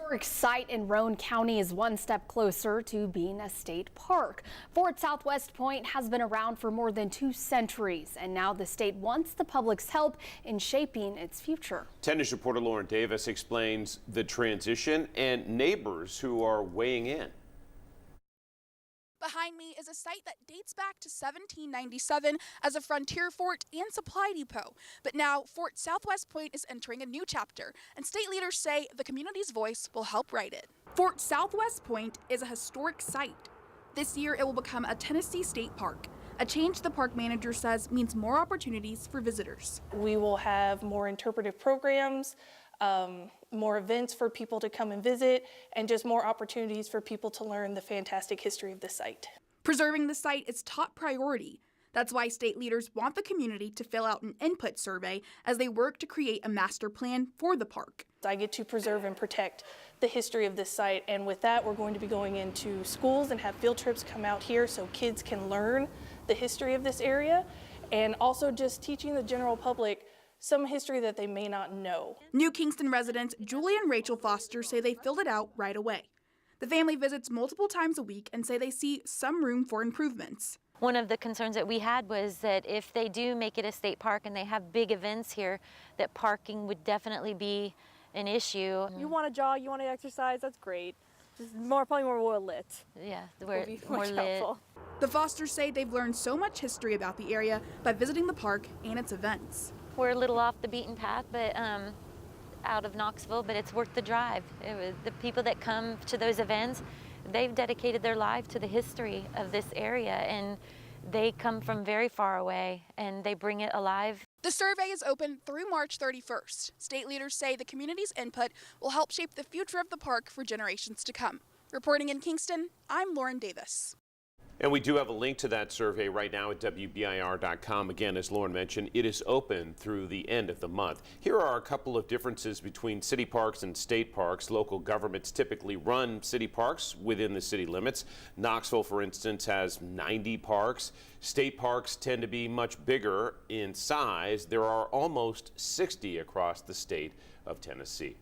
Historic site in Roane County is one step closer to being a state park. Fort Southwest Point has been around for more than 2 centuries, and now the state wants the public's help in shaping its future. 10 News reporter Lauren Davis explains the transition and neighbors who are weighing in. Behind me is a site that dates back to 1797 as a frontier fort and supply depot. But now Fort Southwest Point is entering a new chapter, and state leaders say the community's voice will help write it. Fort Southwest Point is a historic site. This year it will become a Tennessee state park. A change the park manager says means more opportunities for visitors. We will have more interpretive programs, more events for people to come and visit, and just more opportunities for people to learn the fantastic history of the site. Preserving the site is top priority. That's why state leaders want the community to fill out an input survey as they work to create a master plan for the park. I get to preserve and protect the history of this site, and with that we're going to be going into schools and have field trips come out here so kids can learn the history of this area, and also just teaching the general public some history that they may not know. New Kingston residents Julie and Rachel Foster say they filled it out right away. The family visits multiple times a week and say they see some room for improvements. One of the concerns that we had was that if they do make it a state park and they have big events here, that parking would definitely be an issue. You want to jog, you want to exercise, that's great. Just probably more well lit. Yeah, we're more lit. Helpful. The Fosters say they've learned so much history about the area by visiting the park and its events. We're a little off the beaten path, but out of Knoxville, but it's worth the drive. The people that come to those events, they've dedicated their life to the history of this area, and they come from very far away, and they bring it alive. The survey is open through March 31st. State leaders say the community's input will help shape the future of the park for generations to come. Reporting in Kingston, I'm Lauren Davis. And we do have a link to that survey right now at WBIR.com. Again, as Lauren mentioned, it is open through the end of the month. Here are a couple of differences between city parks and state parks. Local governments typically run city parks within the city limits. Knoxville, for instance, has 90 parks. State parks tend to be much bigger in size. There are almost 60 across the state of Tennessee.